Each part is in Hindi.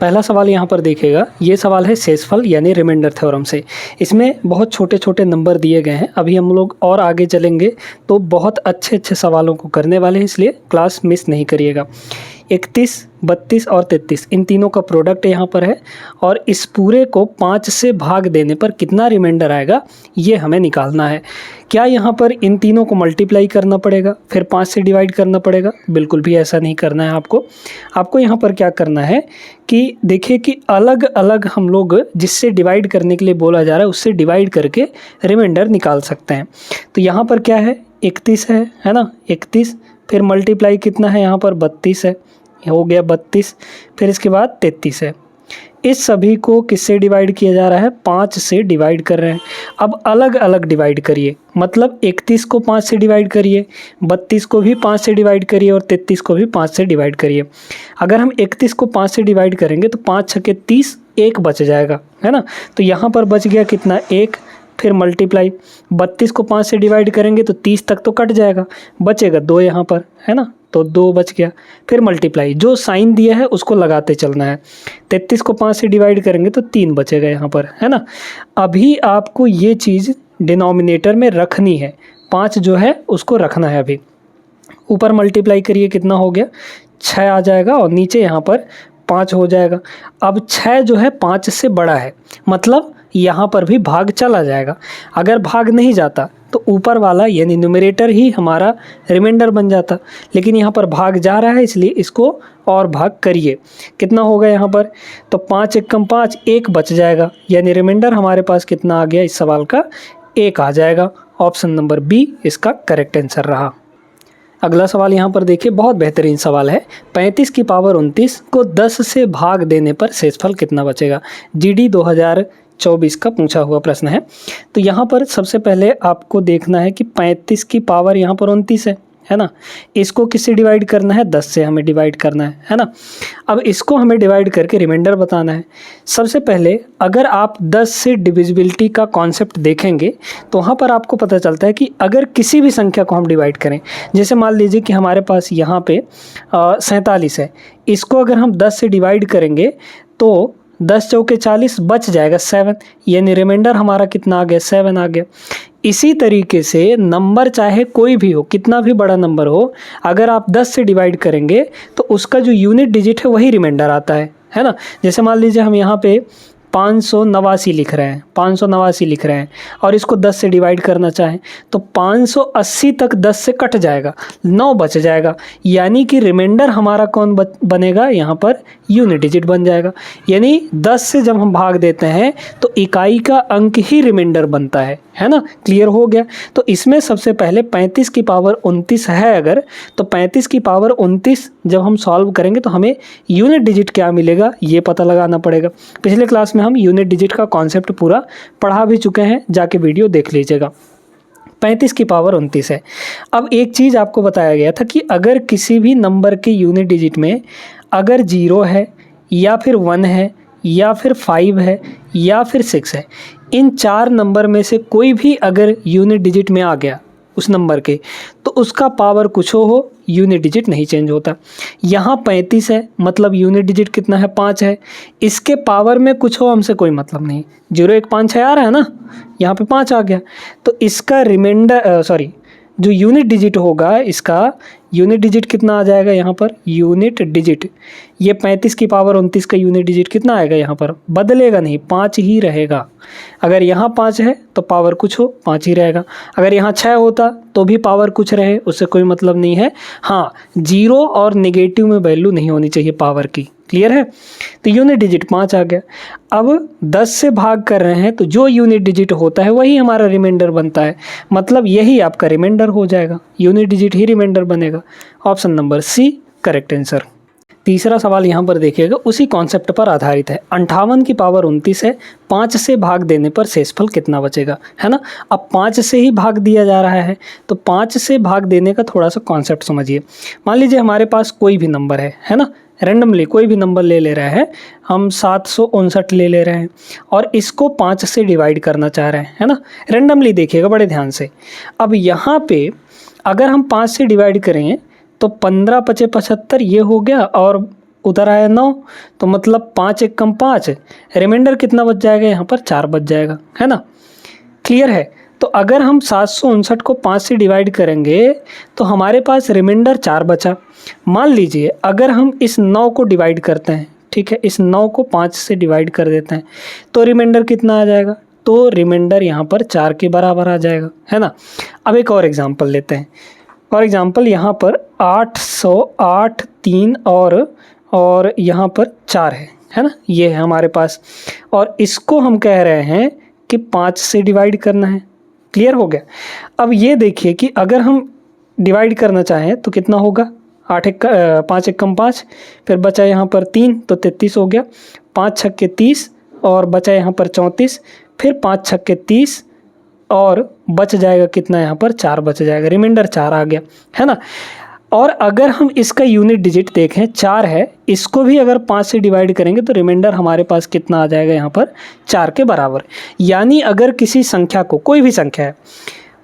पहला सवाल यहाँ पर देखिएगा, ये सवाल है शेषफल यानी रिमाइंडर थ्योरम से। इसमें बहुत छोटे छोटे नंबर दिए गए हैं। अभी हम लोग और आगे चलेंगे तो बहुत अच्छे अच्छे सवालों को करने वाले हैं, इसलिए क्लास मिस नहीं करिएगा। 31, 32 और 33 इन तीनों का प्रोडक्ट यहाँ पर है और इस पूरे को 5 से भाग देने पर कितना रिमाइंडर आएगा ये हमें निकालना है। क्या यहाँ पर इन तीनों को मल्टीप्लाई करना पड़ेगा फिर 5 से डिवाइड करना पड़ेगा? बिल्कुल भी ऐसा नहीं करना है आपको यहाँ पर क्या करना है कि देखिए कि अलग अलग हम लोग जिससे डिवाइड करने के लिए बोला जा रहा है उससे डिवाइड करके रिमाइंडर निकाल सकते हैं। तो यहाँ पर क्या है, 31 है ना, 31 फिर मल्टीप्लाई कितना है यहाँ पर 32 है, हो गया 32, फिर इसके बाद 33 है। इस सभी को किससे डिवाइड किया जा रहा है? 5 से डिवाइड कर रहे हैं। अब अलग अलग डिवाइड करिए, मतलब 31 को 5 से डिवाइड करिए, 32 को भी 5 से डिवाइड करिए और 33 को भी 5 से डिवाइड करिए। अगर हम 31 को 5 से डिवाइड करेंगे तो 5 छके 30, 1 बच जाएगा, है ना। तो यहाँ पर बच गया कितना, 1, फिर मल्टीप्लाई 32 को 5 से डिवाइड करेंगे तो 30 तक तो कट जाएगा, बचेगा 2 यहाँ पर, है ना, तो 2 बच गया। फिर मल्टीप्लाई, जो साइन दिया है उसको लगाते चलना है। 33 को 5 से डिवाइड करेंगे तो 3 बचेगा यहाँ पर, है ना। अभी आपको ये चीज़ डिनोमिनेटर में रखनी है, 5 जो है उसको रखना है। अभी ऊपर मल्टीप्लाई करिए, कितना हो गया, 6 आ जाएगा और नीचे यहाँ पर 5 हो जाएगा। अब 6 जो है 5 से बड़ा है, मतलब यहाँ पर भी भाग चला जाएगा। अगर भाग नहीं जाता तो ऊपर वाला यानी न्यूमरेटर ही हमारा रिमाइंडर बन जाता, लेकिन यहाँ पर भाग जा रहा है इसलिए इसको और भाग करिए। कितना होगा यहाँ पर, तो 5 एकम 5, 1 बच जाएगा, यानी रिमाइंडर हमारे पास कितना आ गया इस सवाल का, 1 आ जाएगा। ऑप्शन नंबर बी इसका करेक्ट आंसर रहा। अगला सवाल यहाँ पर देखिए, बहुत बेहतरीन सवाल है। 35 की पावर 29 को 10 से भाग देने पर शेषफल कितना बचेगा? जीडी 2024 का पूछा हुआ प्रश्न है। तो यहाँ पर सबसे पहले आपको देखना है कि 35 की पावर यहाँ पर 29 है ना, इसको किससे डिवाइड करना है? 10 से हमें डिवाइड करना है ना। अब इसको हमें डिवाइड करके रिमाइंडर बताना है। सबसे पहले अगर आप 10 से डिविजिबिलिटी का कॉन्सेप्ट देखेंगे तो वहाँ पर आपको पता चलता है कि अगर किसी भी संख्या को हम डिवाइड करें, जैसे मान लीजिए कि हमारे पास यहाँ पे 47 है, इसको अगर हम 10 से डिवाइड करेंगे तो 10 चौके 40 बच जाएगा 7, यानी रिमाइंडर हमारा कितना आ गया, 7 आ गया। इसी तरीके से नंबर चाहे कोई भी हो, कितना भी बड़ा नंबर हो, अगर आप 10 से डिवाइड करेंगे तो उसका जो यूनिट डिजिट है वही रिमाइंडर आता है ना। जैसे मान लीजिए हम यहाँ पे 589 लिख रहे हैं, 589 लिख रहे हैं और इसको 10 से डिवाइड करना चाहें तो 580 तक 10 से कट जाएगा, 9 बच जाएगा, यानी कि रिमाइंडर हमारा कौन बनेगा, यहाँ पर यूनिट डिजिट बन जाएगा। यानी 10 से जब हम भाग देते हैं तो इकाई का अंक ही रिमाइंडर बनता है ना। क्लियर हो गया। तो इसमें सबसे पहले 35 की पावर 29 है अगर, तो 35 की पावर 29 जब हम सॉल्व करेंगे तो हमें यूनिट डिजिट क्या मिलेगा ये पता लगाना पड़ेगा। पिछले क्लास में हम यूनिट डिजिट का कॉन्सेप्ट पूरा पढ़ा भी चुके हैं, जाके वीडियो देख लीजिएगा। 35 की पावर 29 है। अब एक चीज़ आपको बताया गया था कि अगर किसी भी नंबर के यूनिट डिजिट में अगर 0 है या फिर 1 है या फिर 5 है या फिर 6 है, इन 4 नंबर में से कोई भी अगर यूनिट डिजिट में आ गया उस नंबर के, तो उसका पावर कुछ हो, यूनिट डिजिट नहीं चेंज होता। यहाँ 35 है, मतलब यूनिट डिजिट कितना है, 5 है। इसके पावर में कुछ हो हमसे कोई मतलब नहीं, 0 1 5 6 आ रहा है ना, यहाँ पे 5 आ गया। तो इसका रिमाइंडर जो यूनिट डिजिट होगा, इसका यूनिट डिजिट कितना आ जाएगा यहाँ पर, यूनिट डिजिट ये 35 की पावर 29 का यूनिट डिजिट कितना आएगा, यहाँ पर बदलेगा नहीं, 5 ही रहेगा। अगर यहाँ 5 है तो पावर कुछ हो, 5 ही रहेगा। अगर यहाँ 6 होता तो भी पावर कुछ रहे, उससे कोई मतलब नहीं है। हाँ, 0 और नेगेटिव में वैल्यू नहीं होनी चाहिए पावर की। क्लियर है। तो यूनिट डिजिट 5 आ गया। अब 10 से भाग कर रहे हैं तो जो यूनिट डिजिट होता है वही हमारा रिमाइंडर बनता है, मतलब यही आपका रिमाइंडर हो जाएगा, यूनिट डिजिट ही रिमाइंडर बनेगा। Option number C correct answer. तीसरा सवाल यहाँ पर देखिएगा, उसी कॉन्सेप्ट पर आधारित है। 58 की पावर 29 है, 5 से भाग देने पर शेषफल कितना बचेगा, है ना। अब 5 से ही भाग दिया जा रहा है तो 5 से भाग देने का थोड़ा सा कॉन्सेप्ट समझिए। मान लीजिए हमारे पास कोई भी नंबर है ना, रैंडमली कोई भी नंबर ले रहे हैं, हम 759 ले रहे हैं और इसको 5 से डिवाइड करना चाह रहे हैं, है ना। रैंडमली देखिएगा बड़े ध्यान से। अब यहाँ पे अगर हम 5 से डिवाइड करेंगे तो 15 × 5 = 75 ये हो गया और उधर आया 9, तो मतलब 5 एक कम 5, रिमाइंडर कितना बच जाएगा यहाँ पर 4 बच जाएगा, है ना। क्लियर है। तो अगर हम 759 को 5 से डिवाइड करेंगे तो हमारे पास रिमाइंडर 4 बचा। मान लीजिए अगर हम इस 9 को डिवाइड करते हैं, ठीक है, इस 9 को 5 से डिवाइड कर देते हैं तो रिमाइंडर कितना आ जाएगा, तो रिमाइंडर यहाँ पर 4 के बराबर आ जाएगा, है ना। अब एक और एग्जांपल लेते हैं। फॉर एग्जांपल यहाँ पर 808 3 और यहाँ पर 4 है ना, ये है हमारे पास, और इसको हम कह रहे हैं कि 5 से डिवाइड करना है। क्लियर हो गया। अब ये देखिए कि अगर हम डिवाइड करना चाहें तो कितना होगा, 5 एक कम 5, फिर बचा यहाँ पर 3 तो 33 हो गया, 5 छक्के 30 और बचा यहाँ पर 34, फिर 5 छक्के 30 और बच जाएगा कितना, यहाँ पर 4 बच जाएगा, रिमाइंडर 4 आ गया, है ना। और अगर हम इसका यूनिट डिजिट देखें 4 है, इसको भी अगर 5 से डिवाइड करेंगे तो रिमाइंडर हमारे पास कितना आ जाएगा, यहाँ पर 4 के बराबर। यानी अगर किसी संख्या को, कोई भी संख्या है,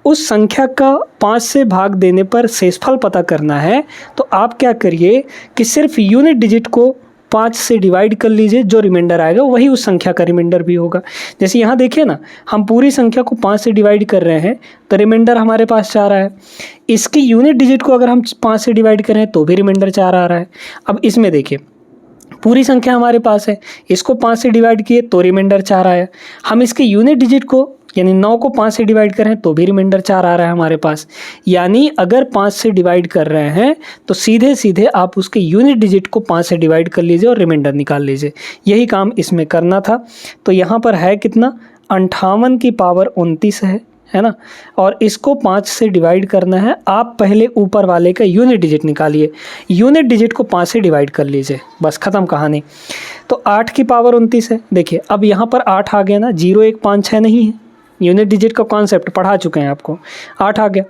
उस संख्या का 5 से भाग देने पर शेषफल पता करना है तो आप क्या करिए कि सिर्फ यूनिट डिजिट को 5 से डिवाइड कर लीजिए, जो रिमाइंडर आएगा वही उस संख्या का रिमाइंडर भी होगा। जैसे यहाँ देखिए ना, हम पूरी संख्या को 5 से डिवाइड कर रहे हैं तो रिमाइंडर हमारे पास 4 आया। इसकी यूनिट डिजिट को अगर हम 5 से डिवाइड करें तो भी रिमाइंडर 4 आ रहा है। अब इसमें देखिए पूरी संख्या हमारे पास है, इसको 5 से डिवाइड किए तो रिमाइंडर 4 आया। हम इसके यूनिट डिजिट को यानी 9 को 5 से डिवाइड करें तो भी रिमाइंडर 4 आ रहा है हमारे पास। यानी अगर 5 से डिवाइड कर रहे हैं तो सीधे सीधे आप उसके यूनिट डिजिट को 5 से डिवाइड कर लीजिए और रिमाइंडर निकाल लीजिए। यही काम इसमें करना था। तो यहाँ पर है कितना, 58 की पावर 29 है ना, और इसको 5 से डिवाइड करना है। आप पहले ऊपर वाले का यूनिट डिजिट निकालिए, यूनिट डिजिट को 5 से डिवाइड कर लीजिए, बस ख़त्म कहानी। तो 8 की पावर 29 है। देखिए अब यहाँ पर 8 आ गया ना, 0 1 5 6 नहीं है, यूनिट डिजिट का कॉन्सेप्ट पढ़ा चुके हैं आपको, 8 आ गया।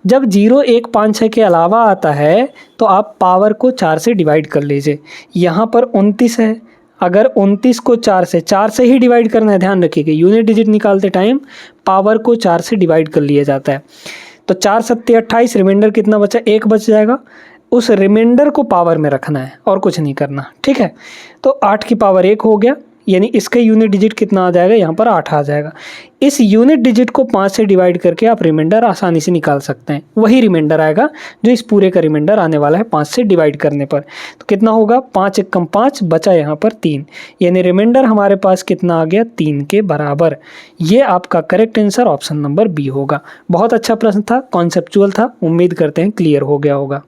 जब 0 1 5 6 के अलावा आता है तो आप पावर को 4 से डिवाइड कर लीजिए। यहाँ पर 29 है, अगर 29 को 4 से ही डिवाइड करना है, ध्यान रखिएगा यूनिट डिजिट निकालते टाइम पावर को 4 से डिवाइड कर लिया जाता है। तो 4 सत्ते 28, रिमाइंडर कितना बचा, 1 बच जाएगा। उस रिमाइंडर को पावर में रखना है और कुछ नहीं करना, ठीक है। तो 8 की पावर 1 हो गया, यानी इसका यूनिट डिजिट कितना आ जाएगा, यहाँ पर 8 आ जाएगा। इस यूनिट डिजिट को 5 से डिवाइड करके आप रिमाइंडर आसानी से निकाल सकते हैं। वही रिमाइंडर आएगा जो इस पूरे का रिमाइंडर आने वाला है 5 से डिवाइड करने पर। तो कितना होगा, 5 एक कम 5, बचा यहाँ पर 3, यानी रिमाइंडर हमारे पास कितना आ गया, 3 के बराबर। ये आपका correct answer option number B होगा। बहुत अच्छा प्रश्न था, कॉन्सेप्चुअल था, उम्मीद करते हैं क्लियर हो गया होगा।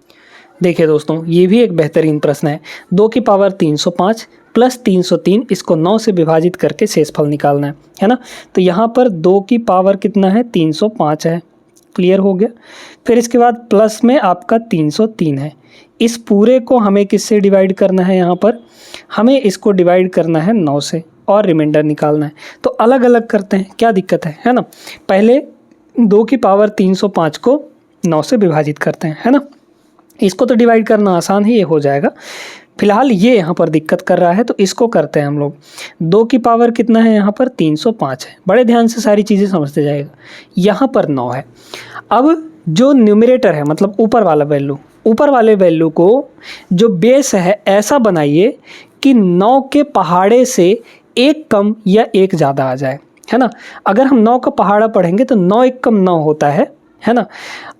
देखिए दोस्तों, ये भी एक बेहतरीन प्रश्न है। 2 की पावर 305 प्लस 303, इसको 9 से विभाजित करके शेषफल निकालना है ना। तो यहाँ पर 2 की पावर कितना है, 305 है, क्लियर हो गया। फिर इसके बाद प्लस में आपका 303 है। इस पूरे को हमें किससे डिवाइड करना है, यहाँ पर हमें इसको डिवाइड करना है 9 से और रिमाइंडर निकालना है। तो अलग अलग करते हैं, क्या दिक्कत है ना। पहले 2 की पावर 305 को 9 से विभाजित करते हैं, है ना। इसको तो डिवाइड करना आसान ही ये हो जाएगा। फिलहाल ये यहाँ पर दिक्कत कर रहा है तो इसको करते हैं हम लोग। 2 की पावर कितना है, यहाँ पर 305 है। बड़े ध्यान से सारी चीज़ें समझते जाएगा। यहाँ पर 9 है। अब जो न्यूमरेटर है, मतलब ऊपर वाला वैल्यू, ऊपर वाले वैल्यू को जो बेस है ऐसा बनाइए कि 9 के पहाड़े से एक कम या एक ज़्यादा आ जाए, है ना। अगर हम 9 का पहाड़ा पढ़ेंगे तो 9 एक कम 9 होता है ना।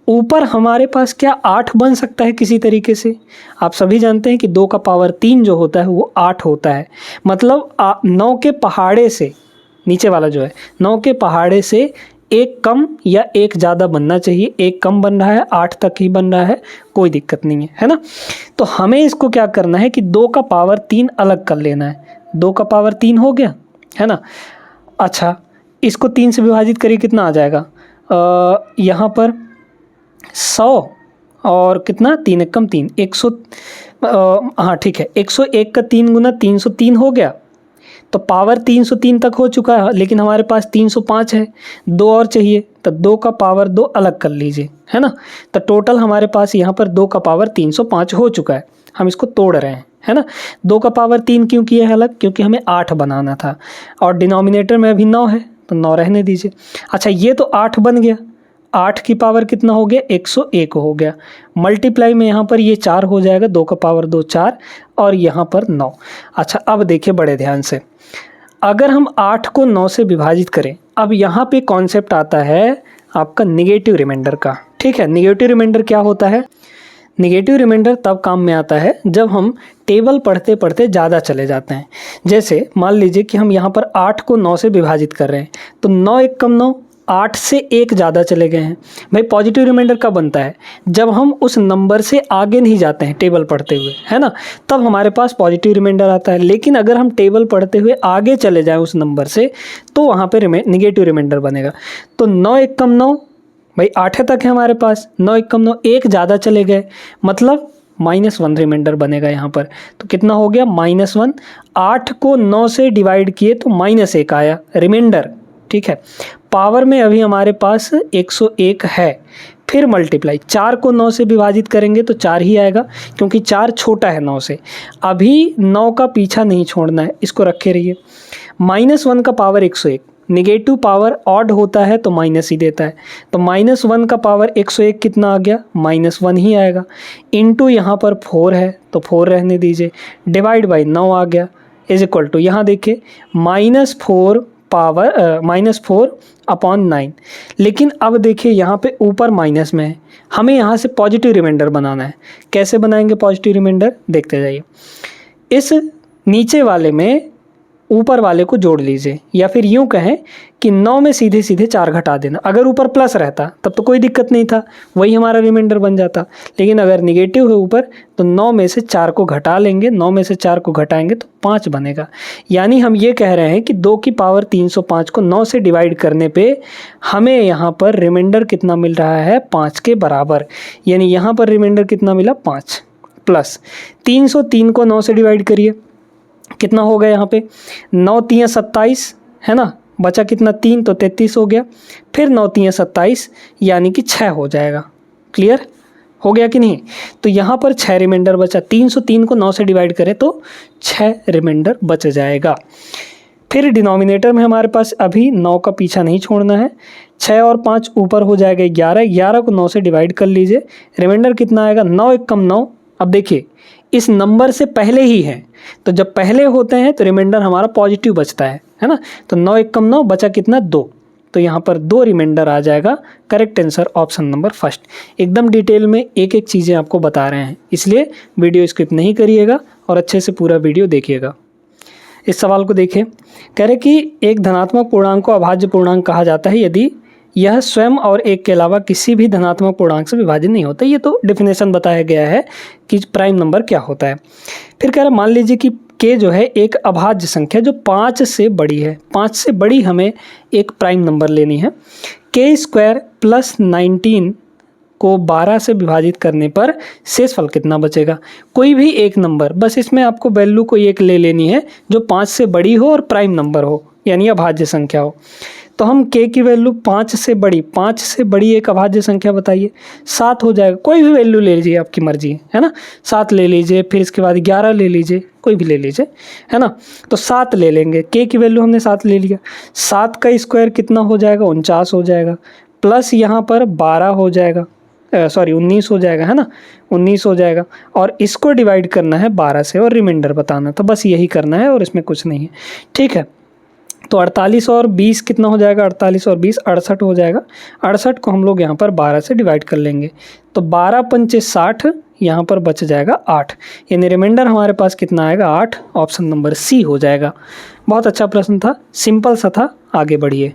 ऊपर हमारे पास क्या 8 बन सकता है किसी तरीके से। आप सभी जानते हैं कि 2 का पावर 3 जो होता है वो 8 होता है। मतलब 9 के पहाड़े से, नीचे वाला जो है 9 के पहाड़े से एक कम या एक ज़्यादा बनना चाहिए। एक कम बन रहा है, 8 तक ही बन रहा है, कोई दिक्कत नहीं है ना। तो हमें इसको क्या करना है कि 2 का पावर 3 अलग कर लेना है। 2 का पावर 3 हो गया, है ना। अच्छा, इसको 3 से विभाजित करिए, कितना आ जाएगा, यहाँ पर 100 और कितना, 3 एक कम 3, 100, हाँ ठीक है, 101 का 3 गुना 303 हो गया। तो पावर 303 तक हो चुका है, लेकिन हमारे पास 305 है, 2 और चाहिए। तो 2 का पावर 2 अलग कर लीजिए, है ना। तो टोटल हमारे पास यहाँ पर 2 का पावर 305 हो चुका है। हम इसको तोड़ रहे हैं, है ना। 2 का पावर 3 क्यों किया है अलग, क्योंकि हमें 8 बनाना था और डिनोमिनेटर में अभी 9 है तो 9 रहने दीजिए। अच्छा, ये तो 8 बन गया। 8 की पावर कितना हो गया, 101 हो गया। मल्टीप्लाई में यहाँ पर ये 4 हो जाएगा, 2 का पावर 2 4 और यहाँ पर 9। अच्छा अब देखिए बड़े ध्यान से, अगर हम 8 को 9 से विभाजित करें, अब यहाँ पे कॉन्सेप्ट आता है आपका निगेटिव रिमाइंडर का। ठीक है, निगेटिव रिमाइंडर क्या होता है? निगेटिव रिमाइंडर तब काम में आता है जब हम टेबल पढ़ते पढ़ते ज़्यादा चले जाते हैं। जैसे मान लीजिए कि हम यहाँ पर 8 को 9 से विभाजित कर रहे हैं, तो 9 एक कम 9, 8 से 1 ज़्यादा चले गए हैं। भाई पॉजिटिव रिमाइंडर कब बनता है? जब हम उस नंबर से आगे नहीं जाते हैं टेबल पढ़ते हुए, है ना, तब हमारे पास पॉजिटिव रिमाइंडर आता है। लेकिन अगर हम टेबल पढ़ते हुए आगे चले जाएँ उस नंबर से, तो वहाँ पर निगेटिव रिमाइंडर बनेगा। तो 9 एक कम 9, भाई 8 तक है हमारे पास, 9 एक कम 9, 1 ज़्यादा चले गए, मतलब -1 रिमाइंडर बनेगा यहाँ पर। तो कितना हो गया, -1। 8 को 9 से डिवाइड किए तो -1 आया रिमाइंडर। ठीक है, पावर में अभी हमारे पास 101 है। फिर मल्टीप्लाई, 4 को 9 से विभाजित करेंगे तो 4 ही आएगा, क्योंकि 4 छोटा है 9 से। अभी 9 का पीछा नहीं छोड़ना है, इसको रखे रहिए। -1 का पावर 101, निगेटिव पावर ऑड होता है तो माइनस ही देता है, तो -1 का पावर 101 कितना आ गया, -1 ही आएगा। इनटू यहाँ पर 4 है तो 4 रहने दीजिए, डिवाइड बाई 9 आ गया, इज इक्वल टू यहाँ देखिए -4 पावर -4 अपॉन 9। लेकिन अब देखिए यहाँ पे ऊपर माइनस में है, हमें यहाँ से पॉजिटिव रिमाइंडर बनाना है। कैसे बनाएंगे पॉजिटिव रिमाइंडर, देखते जाइए। इस नीचे वाले में ऊपर वाले को जोड़ लीजिए, या फिर यूँ कहें कि 9 में सीधे सीधे 4 घटा देना। अगर ऊपर प्लस रहता तब तो कोई दिक्कत नहीं था, वही हमारा रिमाइंडर बन जाता। लेकिन अगर निगेटिव है ऊपर, तो 9 में से 4 को घटा लेंगे, 9 में से 4 को घटाएंगे तो 5 बनेगा। यानी हम ये कह रहे हैं कि 2 की पावर 305 को 9 से डिवाइड करने पे हमें यहाँ पर रिमाइंडर कितना मिल रहा है, 5 के बराबर। यानी यहाँ पर रिमाइंडर कितना मिला, 5 प्लस 303 को 9 से डिवाइड करिए, कितना हो गया यहाँ पे, 9 3 27 है ना, बचा कितना 3 तो 33 हो गया। फिर 9 3 27 यानी कि 6 हो जाएगा। क्लियर हो गया कि नहीं? तो यहाँ पर 6 रिमाइंडर बचा, 303 को 9 से डिवाइड करें तो 6 रिमाइंडर बच जाएगा। फिर डिनोमिनेटर में हमारे पास अभी 9 का पीछा नहीं छोड़ना है, 6 और 5 ऊपर हो जाएगा 11, 11 को 9 से डिवाइड कर लीजिए, रिमाइंडर कितना आएगा, 9 एक कम 9। अब देखिए इस नंबर से पहले ही है, तो जब पहले होते हैं तो रिमाइंडर हमारा पॉजिटिव बचता है ना। तो 9 एक कम 9 बचा कितना, 2, तो यहाँ पर 2 रिमाइंडर आ जाएगा। Correct answer option number first. एकदम डिटेल में एक एक चीज़ें आपको बता रहे हैं, इसलिए वीडियो स्किप नहीं करिएगा और अच्छे से पूरा वीडियो देखिएगा। इस सवाल को देखिए, कह रहे कि एक धनात्मक पूर्णांक को अभाज्य पूर्णांक कहा जाता है यदि यह स्वयं और एक के अलावा किसी भी धनात्मक पूर्णांक से विभाजित नहीं होता। ये तो डेफिनेशन बताया गया है कि प्राइम नंबर क्या होता है। फिर कह रहा मान लीजिए कि k जो है एक अभाज्य संख्या जो 5 से बड़ी है, 5 से बड़ी हमें एक प्राइम नंबर लेनी है। k² + 19 को 12 से विभाजित करने पर शेषफल कितना बचेगा। कोई भी एक नंबर, बस इसमें आपको वैल्यू कोई एक ले लेनी है जो 5 से बड़ी हो और प्राइम नंबर हो, यानी अभाज्य संख्या हो। तो हम k की वैल्यू 5 से बड़ी एक अभाज्य संख्या बताइए, 7 हो जाएगा। कोई भी वैल्यू ले लीजिए, आपकी मर्जी है ना, 7 ले लीजिए, फिर इसके बाद 11 ले लीजिए, कोई भी ले लीजिए, है ना। तो 7 ले लेंगे, k की वैल्यू हमने 7 ले लिया, 7 का स्क्वायर कितना हो जाएगा, 49 हो जाएगा, प्लस यहाँ पर 12 हो जाएगा, 19 हो जाएगा, है ना, 19 हो जाएगा। और इसको डिवाइड करना है 12 से और रिमाइंडर बताना, तो बस यही करना है और इसमें कुछ नहीं है। ठीक है, तो 48 और 20 कितना हो जाएगा, 48 और 20 68 हो जाएगा। 68 को हम लोग यहाँ पर 12 से डिवाइड कर लेंगे, तो 12 पंचे 60, यहाँ पर बच जाएगा 8, यानी रिमाइंडर हमारे पास कितना आएगा, 8। ऑप्शन नंबर सी हो जाएगा। बहुत अच्छा प्रश्न था, सिंपल सा था। आगे बढ़िए,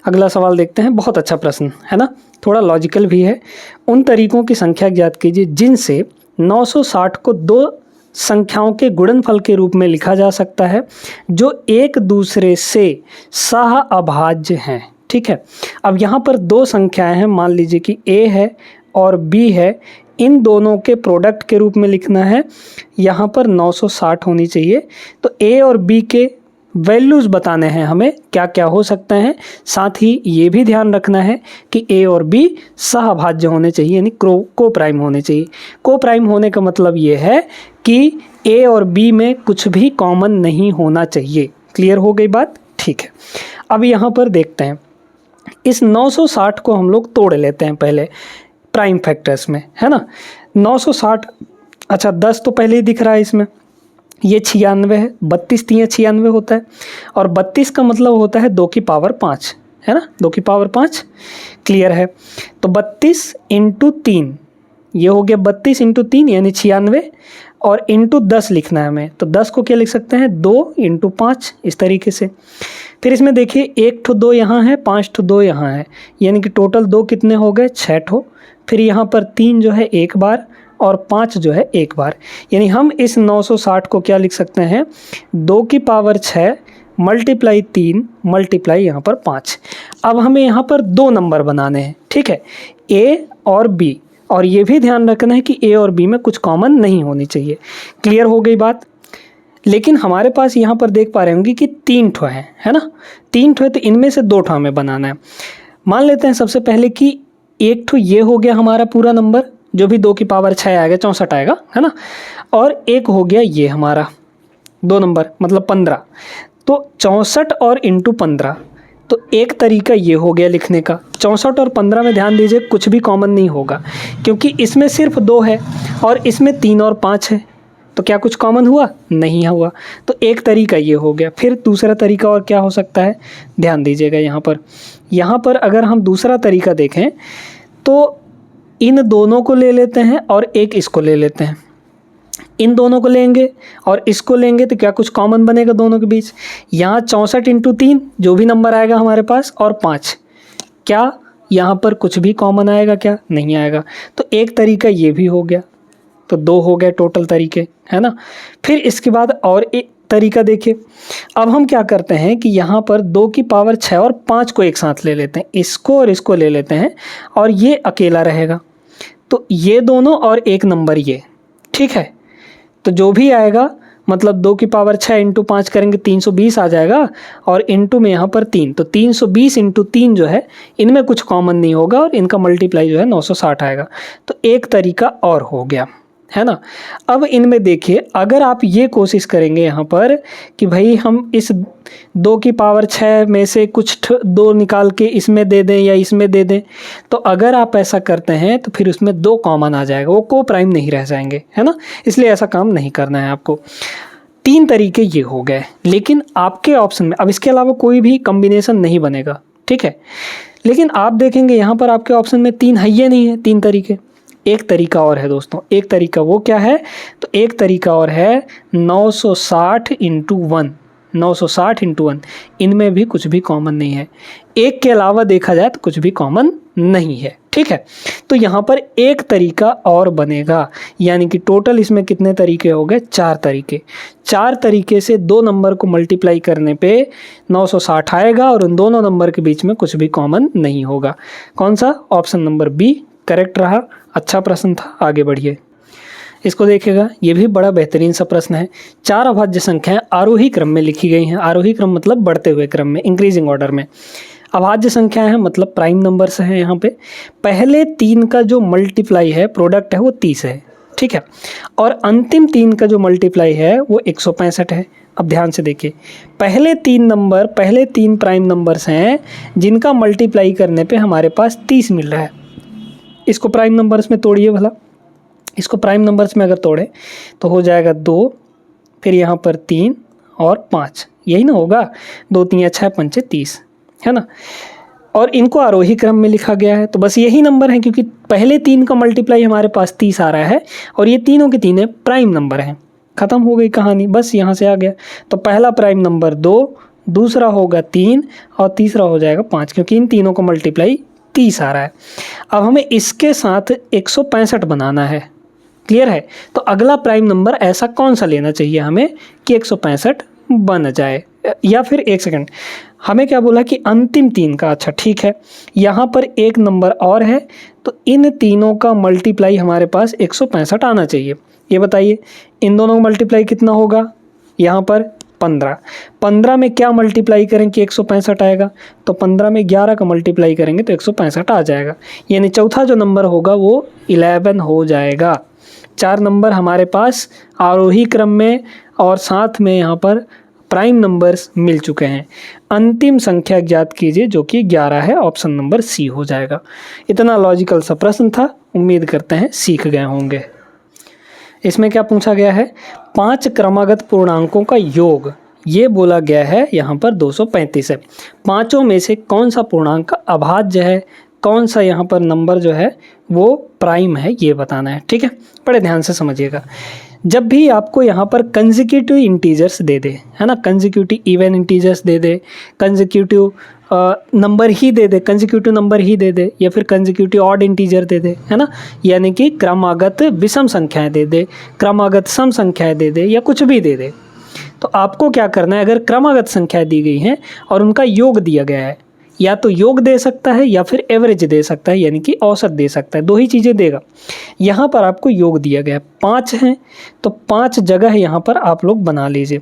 अगला सवाल देखते हैं। बहुत अच्छा प्रश्न है ना, थोड़ा लॉजिकल भी है। उन तरीकों की संख्या ज्ञात कीजिए जिनसे 960 को 2 संख्याओं के गुणनफल के रूप में लिखा जा सकता है जो एक दूसरे से सह अभाज्य हैं। ठीक है, अब यहाँ पर 2 संख्याएं हैं, मान लीजिए कि a है और b है, इन दोनों के प्रोडक्ट के रूप में लिखना है। यहाँ पर 960 होनी चाहिए, तो a और b के वैल्यूज़ बताने हैं हमें क्या क्या हो सकते हैं। साथ ही ये भी ध्यान रखना है कि a और b सहअभाज्य होने चाहिए, यानी को प्राइम होने चाहिए। को प्राइम होने का मतलब ये है कि a और b में कुछ भी कॉमन नहीं होना चाहिए। क्लियर हो गई बात? ठीक है, अब यहाँ पर देखते हैं इस 960 को हम लोग तोड़ लेते हैं पहले प्राइम फैक्टर्स में, है ना। 960, अच्छा 10 तो पहले ही दिख रहा है इसमें, ये 96 है, 32 3 96 होता है, और 32 का मतलब होता है 2 की पावर 5, है ना, 2 की पावर 5, क्लियर है। तो 32 इंटू 3, ये हो गया 32 इंटू 3 यानी 96, और इंटू 10 लिखना है हमें, तो 10 को क्या लिख सकते हैं 2 इंटू 5, इस तरीके से। फिर इसमें देखिए 1 ठो 2 यहाँ है, 5 ठो 2 यहाँ है, यानी कि टोटल 2 कितने हो गए 6 ठो। फिर यहाँ पर 3 जो है एक बार, और 5 जो है एक बार, यानी हम इस 960 को क्या लिख सकते हैं 2 की पावर 6 मल्टीप्लाई 3 मल्टीप्लाई यहाँ पर 5। अब हमें यहाँ पर 2 नंबर बनाने हैं, ठीक है, A और B, और ये भी ध्यान रखना है कि A और B में कुछ कॉमन नहीं होनी चाहिए। क्लियर हो गई बात। लेकिन हमारे पास यहाँ पर देख पा रहे होंगे कि 3 ठो है ना, 3 ठो है, तो इनमें से 2 ठो हमें बनाना है। मान लेते हैं सबसे पहले कि एक ठो ये हो गया हमारा पूरा नंबर, जो भी 2 की पावर 6 आएगा 64 आएगा, है ना, और एक हो गया ये हमारा 2 नंबर मतलब 15, तो 64 और इंटू 15, तो एक तरीका ये हो गया लिखने का। 64 और 15 में ध्यान दीजिए कुछ भी कॉमन नहीं होगा, क्योंकि इसमें सिर्फ 2 है और इसमें 3 और 5 है, तो क्या कुछ कॉमन हुआ, नहीं हुआ। तो एक तरीका ये हो गया। फिर दूसरा तरीका और क्या हो सकता है, ध्यान दीजिएगा यहाँ पर अगर हम दूसरा तरीका देखें तो इन दोनों को ले लेते हैं और एक इसको ले लेते हैं, इन दोनों को लेंगे और इसको लेंगे तो क्या कुछ कॉमन बनेगा दोनों के बीच। यहाँ 64 इंटू 3 जो भी नंबर आएगा हमारे पास, और 5, क्या यहाँ पर कुछ भी कॉमन आएगा, क्या नहीं आएगा। तो एक तरीका ये भी हो गया, तो 2 हो गए टोटल तरीके, है ना। फिर इसके बाद और एक तरीका देखिए, अब हम क्या करते हैं कि यहाँ पर 2 की पावर 6 और 5 को एक साथ ले लेते हैं, इसको और इसको ले लेते हैं, और ये अकेला रहेगा, तो ये दोनों और एक नंबर ये, ठीक है। तो जो भी आएगा मतलब 2 की पावर 6 इंटू 5 करेंगे 320 आ जाएगा, और इंटू में यहाँ पर 3, तो 320 इंटू 3 जो है इनमें कुछ कॉमन नहीं होगा, और इनका मल्टीप्लाई जो है 960 आएगा। तो एक तरीका और हो गया, है ना। अब इनमें देखिए अगर आप ये कोशिश करेंगे यहाँ पर कि भाई हम इस 2 की पावर 6 में से कुछ 2 निकाल के इसमें दे दें या इसमें दे दें, तो अगर आप ऐसा करते हैं तो फिर उसमें 2 कॉमन आ जाएगा, वो को प्राइम नहीं रह जाएंगे, है ना। इसलिए ऐसा काम नहीं करना है आपको। 3 तरीके ये हो गए, लेकिन आपके ऑप्शन में अब इसके अलावा कोई भी कॉम्बिनेशन नहीं बनेगा, ठीक है। लेकिन आप देखेंगे यहाँ पर आपके ऑप्शन में 3 है, ये नहीं है 3 तरीके। एक तरीका और है दोस्तों, एक तरीका वो क्या है, तो एक तरीका और है 960 इंटू 1, 960 इंटू 1, इनमें भी कुछ भी कॉमन नहीं है। एक के अलावा देखा जाए तो कुछ भी कॉमन नहीं है, ठीक है। तो यहाँ पर एक तरीका और बनेगा, यानी कि टोटल इसमें कितने तरीके हो गए, 4 तरीके। 4 तरीके से 2 नंबर को मल्टीप्लाई करने पे 960 आएगा, और उन दोनों नंबर के बीच में कुछ भी कॉमन नहीं होगा। कौन सा, ऑप्शन नंबर बी करेक्ट रहा। अच्छा प्रश्न था, आगे बढ़िए। इसको देखिएगा, ये भी बड़ा बेहतरीन सा प्रश्न है। 4 अभाज्य संख्याएं आरोही क्रम में लिखी गई हैं। आरोही क्रम मतलब बढ़ते हुए क्रम में, इंक्रीजिंग ऑर्डर में। अभाज्य संख्याएं हैं मतलब प्राइम नंबर्स हैं। यहाँ पे पहले 3 का जो मल्टीप्लाई है, प्रोडक्ट है, वो 30 है, ठीक है, और अंतिम 3 का जो मल्टीप्लाई है वो 165 है। अब ध्यान से देखिए, पहले 3 प्राइम नंबर्स हैं जिनका मल्टीप्लाई करने पे हमारे पास 30 मिल रहा है। इसको प्राइम नंबर्स में तोड़िए भला, इसको प्राइम नंबर्स में अगर तोड़े तो हो जाएगा 2, फिर यहाँ पर 3 और 5, यही ना होगा, 2 3 6 5 30, है ना। और इनको आरोही क्रम में लिखा गया है, तो बस यही नंबर है, क्योंकि पहले 3 का मल्टीप्लाई हमारे पास 30 आ रहा है, और ये तीनों के तीनों प्राइम नंबर हैं। ख़त्म हो गई कहानी, बस यहाँ से आ गया। तो पहला प्राइम नंबर 2, दूसरा होगा 3, और तीसरा हो जाएगा 5, क्योंकि इन तीनों का मल्टीप्लाई 30 आ रहा है। अब हमें इसके साथ 165 बनाना है, क्लियर है। तो अगला प्राइम नंबर ऐसा कौन सा लेना चाहिए हमें कि 165 बन जाए, या फिर एक सेकंड, हमें क्या बोला कि अंतिम 3 का। अच्छा ठीक है, यहाँ पर एक नंबर और है, तो इन तीनों का मल्टीप्लाई हमारे पास 165 आना चाहिए। ये बताइए इन दोनों का मल्टीप्लाई कितना होगा, यहाँ पर 15 में क्या मल्टीप्लाई करें कि 165 आएगा, तो 15 में 11 का मल्टीप्लाई करेंगे तो 165 आ जाएगा, यानी चौथा जो नंबर होगा वो 11 हो जाएगा। 4 नंबर हमारे पास आरोही क्रम में और साथ में यहाँ पर प्राइम नंबर्स मिल चुके हैं। अंतिम संख्या ज्ञात कीजिए जो कि 11 है, ऑप्शन नंबर सी हो जाएगा। इतना लॉजिकल सा प्रश्न था, उम्मीद करते हैं सीख गए होंगे। इसमें क्या पूछा गया है, 5 क्रमागत पूर्णांकों का योग, ये बोला गया है यहाँ पर 235 है। पांचों में से कौन सा पूर्णांक का अभाज्य है, कौन सा यहाँ पर नंबर जो है वो प्राइम है, ये बताना है। ठीक है, बड़े ध्यान से समझिएगा। जब भी आपको यहाँ पर कंसेक्यूटिव इंटीजर्स दे दे, है ना, कंसेक्यूटिव इवन इंटीजर्स दे दे, कंसेक्यूटिव नंबर ही दे दे, कंसेक्यूटिव नंबर ही दे दे, या फिर कंसेक्यूटिव ऑड इंटीजर दे दे, है ना, यानी कि क्रमागत विषम संख्याएं दे दे, क्रमागत सम संख्याएं दे दे, या कुछ भी दे दे, तो आपको क्या करना है, अगर क्रमागत संख्याएं दी गई हैं और उनका योग दिया गया है, या तो योग दे सकता है या फिर एवरेज दे सकता है, यानी कि औसत दे सकता है, दो ही चीज़ें देगा। यहाँ पर आपको योग दिया गया है, 5 हैं, तो 5 जगह यहाँ पर आप लोग बना लीजिए।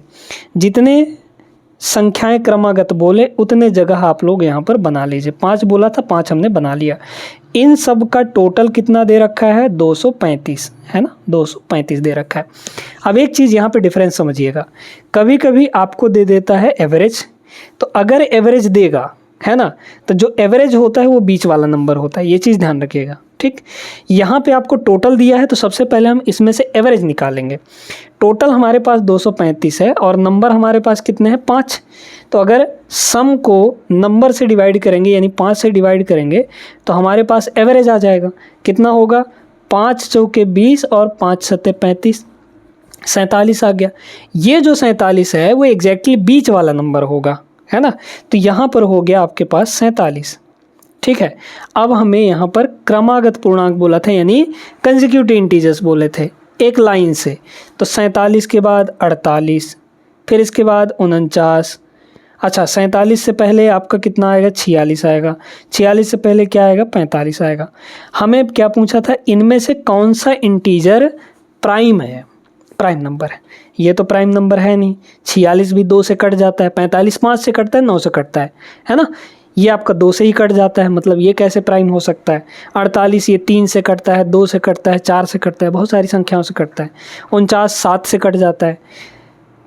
जितने संख्याएं क्रमागत बोले उतने जगह आप लोग यहाँ पर बना लीजिए। 5 बोला था, 5 हमने बना लिया। इन सब का टोटल कितना दे रखा है, 235, है ना, 235 दे रखा है। अब एक चीज़ यहाँ पे डिफरेंस समझिएगा, कभी कभी आपको दे देता है एवरेज, तो अगर एवरेज देगा, है ना, तो जो एवरेज होता है वो बीच वाला नंबर होता है, ये चीज़ ध्यान रखिएगा। ठीक, यहाँ पे आपको टोटल दिया है, तो सबसे पहले हम इसमें से एवरेज निकालेंगे। टोटल हमारे पास 235 है और नंबर हमारे पास कितने हैं, 5। तो अगर सम को नंबर से डिवाइड करेंगे, यानी 5 से डिवाइड करेंगे, तो हमारे पास एवरेज आ जाएगा। कितना होगा, 5 चौके 20 और 5 सत्ते 35, 47 आ गया। ये जो 47 है वो एग्जैक्टली बीच वाला नंबर होगा, है ना, तो यहाँ पर हो गया आपके पास 47। ठीक है, अब हमें यहाँ पर क्रमागत पूर्णांक बोला था, यानी कंसेक्यूटिव इंटीजर्स बोले थे एक लाइन से, तो 47 के बाद 48, फिर इसके बाद 49। अच्छा, 47 से पहले आपका कितना आएगा, 46 आएगा। 46 से पहले क्या आएगा, 45 आएगा। हमें क्या पूछा था, इनमें से कौन सा इंटीजर प्राइम है, प्राइम नंबर है। ये तो प्राइम नंबर है नहीं, 46 भी 2 से कट जाता है, 45 5 से कटता है, 9 से कटता है ना, ये आपका 2 से ही कट जाता है, मतलब ये कैसे प्राइम हो सकता है। 48 ये 3 से कटता है, 2 से कटता है, 4 से कटता है, बहुत सारी संख्याओं से कटता है। 49 7 से कट जाता है।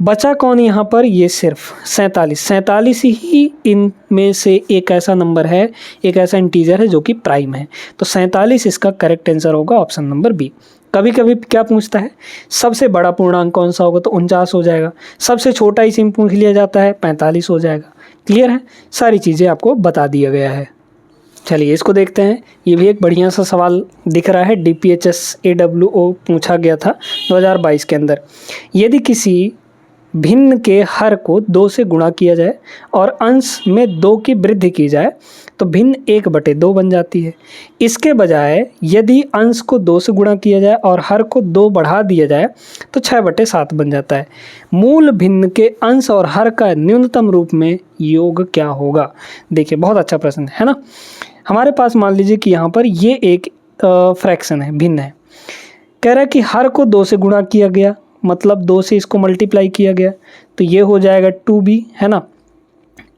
बचा कौन यहाँ पर, ये सिर्फ 47 ही इनमें से एक ऐसा नंबर है, एक ऐसा इंटीजर है जो कि प्राइम है। तो 47 इसका करेक्ट आंसर होगा, ऑप्शन नंबर बी। कभी कभी क्या पूछता है, सबसे बड़ा पूर्णांक कौन सा होगा, तो 49 हो जाएगा। सबसे छोटा इसी में पूछ लिया जाता है, 45 हो जाएगा। क्लियर है, सारी चीज़ें आपको बता दिया गया है। चलिए इसको देखते हैं, ये भी एक बढ़िया सा सवाल दिख रहा है, DPHS AWO पूछा गया था 2022 के अंदर। यदि किसी भिन्न के हर को 2 से गुणा किया जाए और अंश में 2 की वृद्धि की जाए तो भिन्न 1/2 बन जाती है। इसके बजाय यदि अंश को 2 से गुणा किया जाए और हर को 2 बढ़ा दिया जाए तो 6/7 बन जाता है। मूल भिन्न के अंश और हर का न्यूनतम रूप में योग क्या होगा। देखिए बहुत अच्छा प्रश्न है ना। हमारे पास मान लीजिए कि यहाँ पर ये एक फ्रैक्शन है, भिन्न है। कह रहा है कि हर को 2 से गुणा किया गया, मतलब 2 से इसको मल्टीप्लाई किया गया, तो ये हो जाएगा 2b, है ना,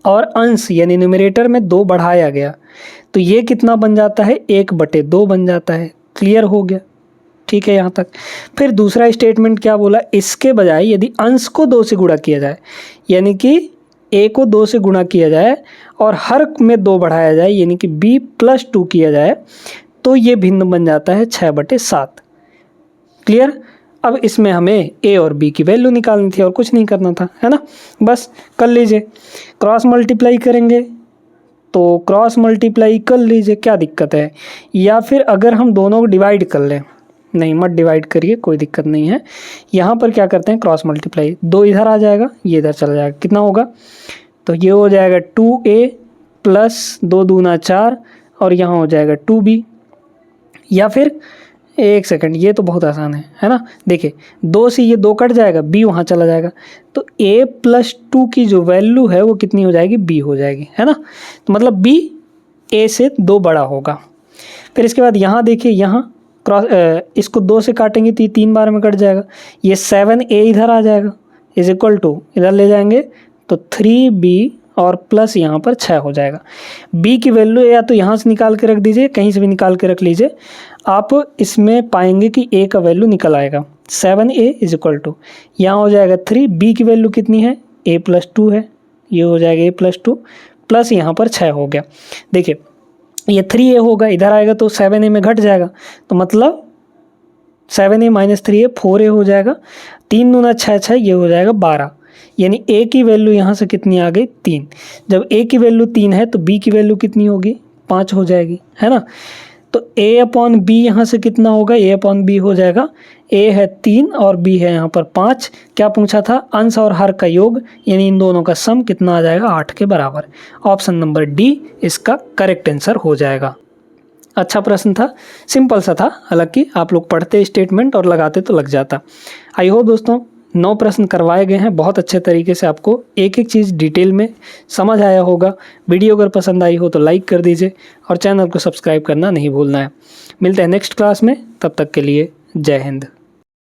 और अंश यानी न्यूमरेटर में 2 बढ़ाया गया तो ये कितना बन जाता है, 1/2 बन जाता है। क्लियर हो गया, ठीक है यहाँ तक। फिर दूसरा स्टेटमेंट क्या बोला, इसके बजाय यदि अंश को 2 से गुणा किया जाए, यानी कि a को 2 से गुणा किया जाए और हर में 2 बढ़ाया जाए, यानी कि b+2 किया जाए, तो ये भिन्न बन जाता है 6/7। क्लियर। अब इसमें हमें a और b की वैल्यू निकालनी थी और कुछ नहीं करना था, है ना, बस कर लीजिए। क्रॉस मल्टीप्लाई करेंगे तो क्रॉस मल्टीप्लाई कर लीजिए, क्या दिक्कत है। या फिर अगर हम दोनों को डिवाइड कर लें, नहीं मत डिवाइड करिए, कोई दिक्कत नहीं है। यहाँ पर क्या करते हैं, क्रॉस मल्टीप्लाई, 2 इधर आ जाएगा, ये इधर चला जाएगा, कितना होगा, तो ये हो जाएगा 2a + 2 दूना 4 और यहाँ हो जाएगा 2b। या फिर एक सेकंड, ये तो बहुत आसान है ना। देखिए 2 से ये 2 कट जाएगा, b वहाँ चला जाएगा, तो a + 2 की जो वैल्यू है वो कितनी हो जाएगी, b हो जाएगी, है ना। तो मतलब b a से 2 बड़ा होगा। फिर इसके बाद यहाँ देखिए, यहाँ क्रॉस इसको 2 से काटेंगे तो ये 3 बार में कट जाएगा, ये 7a इधर आ जाएगा = इधर ले जाएंगे तो 3b और प्लस यहाँ पर 6 हो जाएगा। b की वैल्यू या तो यहाँ से निकाल के रख दीजिए, कहीं से भी निकाल के रख लीजिए, आप इसमें पाएंगे कि a का वैल्यू निकल आएगा। 7a = यहाँ हो जाएगा 3, b की वैल्यू कितनी है a+2 है, ये हो जाएगा a+2 प्लस यहाँ पर 6 हो गया। देखिए ये 3a होगा, इधर आएगा तो 7a में घट जाएगा, तो मतलब 7a - 3a 4a हो जाएगा। 3 दूना 6 6, ये हो जाएगा 12, यानी a की वैल्यू यहाँ से कितनी आ गई 3। जब a की वैल्यू 3 है तो b की वैल्यू कितनी होगी 5 हो जाएगी, है ना। तो a/b यहाँ से कितना होगा, a/b हो जाएगा, a है 3 और b है यहाँ पर 5। क्या पूछा था, अंश और हर का योग, यानी इन दोनों का सम कितना आ जाएगा 8 के बराबर। ऑप्शन नंबर डी इसका करेक्ट आंसर हो जाएगा। अच्छा प्रश्न था, सिंपल सा था, हालांकि आप लोग पढ़ते स्टेटमेंट और लगाते तो लग जाता। आई होप दोस्तों 9 प्रश्न करवाए गए हैं, बहुत अच्छे तरीके से आपको एक एक चीज़ डिटेल में समझ आया होगा। वीडियो अगर पसंद आई हो तो लाइक कर दीजिए और चैनल को सब्सक्राइब करना नहीं भूलना है। मिलते हैं नेक्स्ट क्लास में, तब तक के लिए जय हिंद।